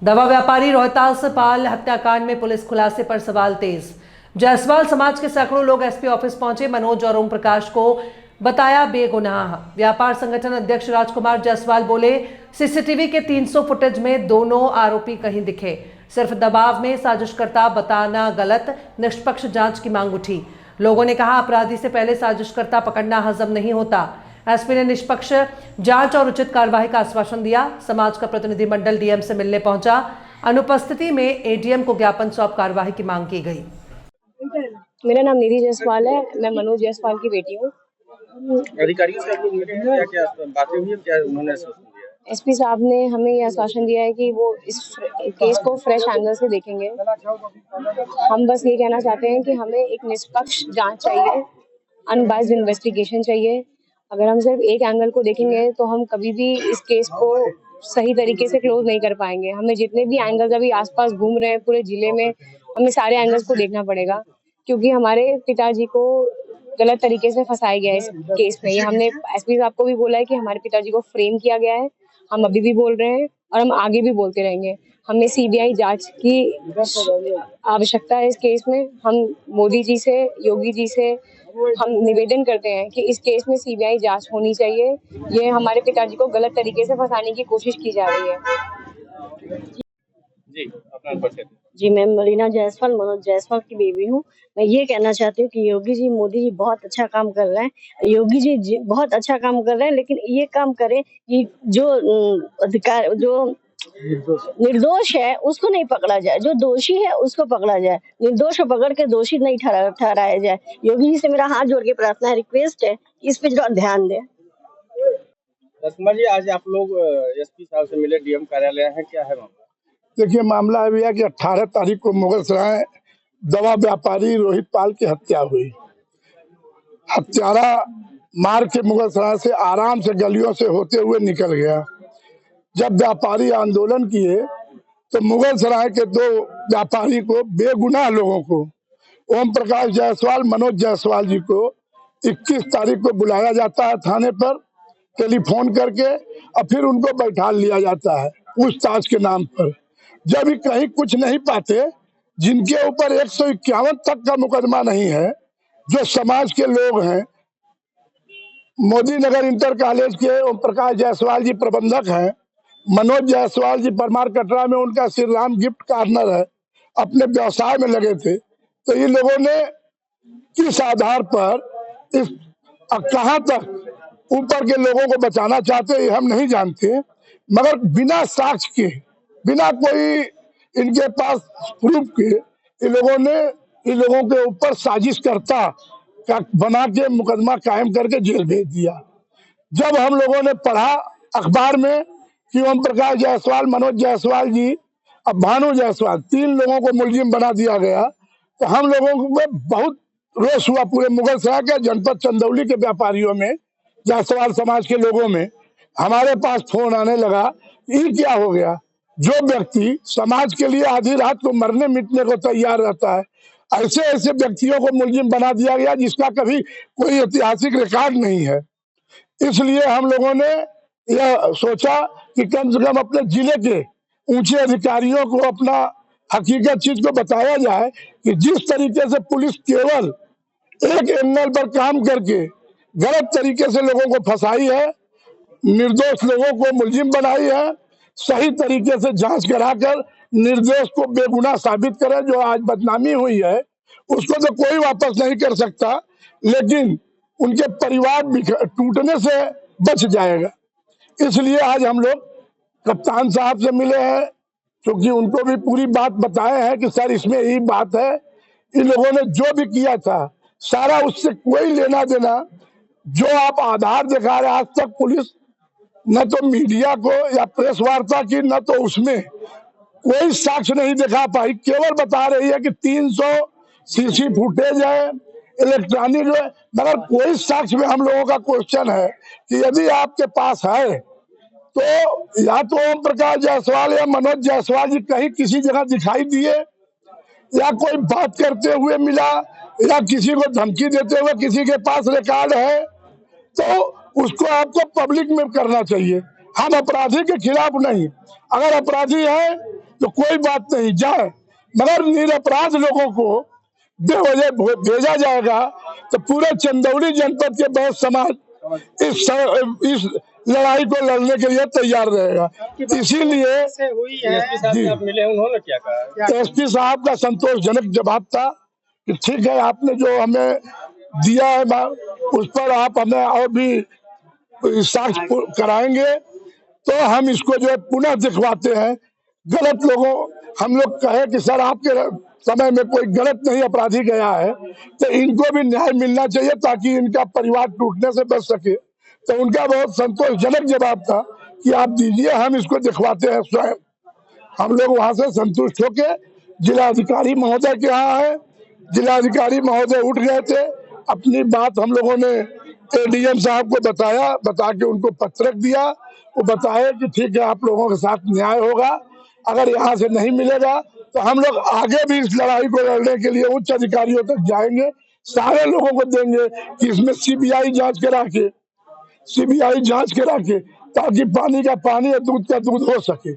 दवा व्यापारी रोहतास पाल हत्याकांड में पुलिस खुलासे पर सवाल तेज। जायसवाल समाज के सैकड़ों लोग एसपी ऑफिस पहुंचे। मनोज और ओम प्रकाश को बताया बेगुनाह। व्यापार संगठन अध्यक्ष राजकुमार जायसवाल बोले, सीसीटीवी के 300 फुटेज में दोनों आरोपी कहीं दिखे। सिर्फ दबाव में साजिशकर्ता बताना गलत, निष्पक्ष जांच की मांग उठी। लोगों ने कहा, अपराधी से पहले साजिशकर्ता पकड़ना हजम नहीं होता। एसपी ने निष्पक्ष जांच और उचित कार्रवाई का आश्वासन दिया। समाज का प्रतिनिधिमंडल डीएम से मिलने पहुंचा। अनुपस्थिति में एडीएम को ज्ञापन सौंप कार्रवाई की मांग की गई। मेरा नाम निधि जायसवाल है, मैं मनोज जायसवाल की बेटी हूँ। अधिकारियों से आप लोग मिले हैं, क्या क्या बातें हुई, क्या उन्होंने आश्वासन दिया? एसपी साहब ने हमें ये आश्वासन दिया है कि वो इस केस को फ्रेश एंगल से देखेंगे। हम बस ये कहना चाहते हैं कि हमें एक निष्पक्ष जांच चाहिए, अनबाइज्ड इन्वेस्टिगेशन चाहिए। अगर हम सिर्फ एक एंगल को देखेंगे तो हम कभी भी इस केस को सही तरीके से क्लोज नहीं कर पाएंगे। हमें जितने भी एंगल्स अभी आसपास घूम रहे हैं पूरे जिले में, हमें सारे एंगल्स को देखना पड़ेगा, क्योंकि हमारे पिताजी को गलत तरीके से फंसाया गया है इस केस में। ये हमने एसपी साहब को भी बोला है कि हमारे पिताजी को फ्रेम किया गया है। हम अभी भी बोल रहे हैं और हम आगे भी बोलते रहेंगे। हमें सीबीआई जांच की आवश्यकता है इस केस में। हम मोदी जी से, योगी जी से हम निवेदन करते हैं कि इस केस में सीबीआई जांच होनी चाहिए। ये हमारे पिताजी को गलत तरीके से फंसाने की कोशिश की जा रही है। जी, अपना परिचय। जी, मैं मरीना जायसवाल, मनोज जायसवाल की बेबी हूँ। मैं ये कहना चाहती हूँ कि योगी जी, मोदी जी बहुत अच्छा काम कर रहे हैं। योगी जी बहुत अच्छा काम कर रहे हैं, लेकिन ये काम करें कि जो अधिकार, जो निर्दोष है उसको नहीं पकड़ा जाए, जो दोषी है उसको पकड़ा जाए। निर्दोष को पकड़ के दोषी नहीं ठहराया जाए। योगी जी से मेरा हाथ जोड़ के प्रार्थना है, रिक्वेस्ट है, इस पे जरा ध्यान दें। राजकुमार जी, आज आप लोग एसपी साहब से मिले, डीएम कार्यालय है, क्या है मामला? देखिए, मामला अभी है कि 18 तारीख को मुगलसराय दवा व्यापारी रोहित पाल की हत्या हुई। हत्यारा मार के मुगलसराय से आराम से गलियों से होते हुए निकल गया। जब व्यापारी आंदोलन किए तो मुगलसराय के 2 व्यापारी को, बेगुनाह लोगों को, ओम प्रकाश जायसवाल, मनोज जायसवाल जी को 21 तारीख को बुलाया जाता है थाने पर टेलीफोन करके, और फिर उनको बैठा लिया जाता है पूछताछ के नाम पर। जब भी कहीं कुछ नहीं पाते, जिनके ऊपर 151 तक का मुकदमा नहीं है, जो समाज के लोग हैं, मोदी नगर इंटर कॉलेज के ओम प्रकाश जायसवाल जी प्रबंधक हैं, मनोज जायसवाल जी परमार कटरा में उनका श्री राम गिफ्ट कॉर्नर है, अपने व्यवसाय में लगे थे। तो ये लोगों ने किस आधार पर इस कहां तक ऊपर के लोगों को बचाना चाहते हम नहीं जानते, मगर बिना साक्ष्य के, बिना कोई इनके पास प्रूफ के, इन लोगों ने इन लोगों के ऊपर साजिशकर्ता का बना के मुकदमा कायम करके जेल भेज दिया। जब हम लोगों ने पढ़ा अखबार में कि ओम प्रकाश जायसवाल, मनोज जायसवाल जी और भानु जायसवाल 3 लोगों को मुलजिम बना दिया गया, तो हम लोगों को बहुत रोष हुआ। पूरे मुगलसराय के, जनपद चंदौली के व्यापारियों में, जायसवाल समाज के लोगों में हमारे पास फोन आने लगा, ये क्या हो गया? जो व्यक्ति समाज के लिए आधी रात को मरने मिटने को तैयार रहता है, ऐसे ऐसे व्यक्तियों को मुलजिम बना दिया गया जिसका कभी कोई ऐतिहासिक रिकॉर्ड नहीं है। इसलिए हम लोगों ने यह सोचा कि कम से कम अपने जिले के ऊंचे अधिकारियों को अपना हकीकत चीज को बताया जाए कि जिस तरीके से पुलिस केवल एक एंगल पर काम करके गलत तरीके से लोगों को फंसाई है, निर्दोष लोगों को मुलजिम बनाई है, सही तरीके से जांच कराकर निर्दोष को बेगुनाह साबित करे। जो आज बदनामी हुई है उसको तो कोई वापस नहीं कर सकता, लेकिन उनके परिवार टूटने से बच जाएगा। इसलिए आज हम लोग कप्तान साहब से मिले हैं, क्योंकि उनको भी पूरी बात बताए हैं कि सर इसमें यही बात है, इन लोगों ने जो भी किया था सारा उससे कोई लेना देना, जो आप आधार दिखा रहे, आज तक पुलिस न तो मीडिया को या प्रेस वार्ता की, न तो उसमें कोई साक्ष्य नहीं दिखा पाई। केवल बता रही है कि 300 सीसी फुटेज है, इलेक्ट्रॉनिक है, मगर कोई साक्ष्य में हम लोगों का क्वेश्चन है कि यदि आपके पास है तो या तो ओम प्रकाश जायसवाल या मनोज जायसवाल जी कहीं किसी जगह दिखाई दिए, या कोई बात करते हुए मिला, या किसी को धमकी देते हुए किसी के पास रिकॉर्ड है, तो उसको आपको पब्लिक में करना चाहिए। हम अपराधी के खिलाफ नहीं, अगर अपराधी है तो कोई बात नहीं, जाए, मगर निरपराध लोगों को बेवजह भेजा जाएगा तो पूरे चंदौली जनपद के बहुत समाज इस लड़ाई को लड़ने के लिए तैयार रहेगा। इसीलिए से हुई है एसपी साहब से आप मिले, उन्होंने क्या कहा? एसपी साहब का संतोषजनक जवाब था कि ठीक है, आपने जो हमें दिया है उस पर आप हमें और भी साक्ष्य कराएंगे तो हम इसको जो है पुनः दिखवाते हैं। गलत लोगों हम लोग कहे कि सर आपके समय में कोई गलत नहीं अपराधी गया है तो इनको भी न्याय मिलना चाहिए ताकि इनका परिवार टूटने से बच सके। तो उनका बहुत संतोषजनक जवाब था कि आप दीजिए, हम इसको दिखवाते हैं स्वयं। हम लोग वहां से संतुष्ट होके जिलाधिकारी महोदय के यहाँ है, जिलाधिकारी महोदय उठ गए थे, अपनी बात हम लोगों ने एडीएम साहब को बताया, बता के उनको पत्रक दिया, वो बताए कि ठीक है आप लोगों के साथ न्याय होगा, अगर यहाँ से नहीं मिलेगा तो हम लोग आगे भी इस लड़ाई को लड़ने के लिए उच्च अधिकारियों तक जाएंगे, सारे लोगों को देंगे कि इसमें सीबीआई जांच करा के ताकि पानी का पानी और दूध का दूध हो सके।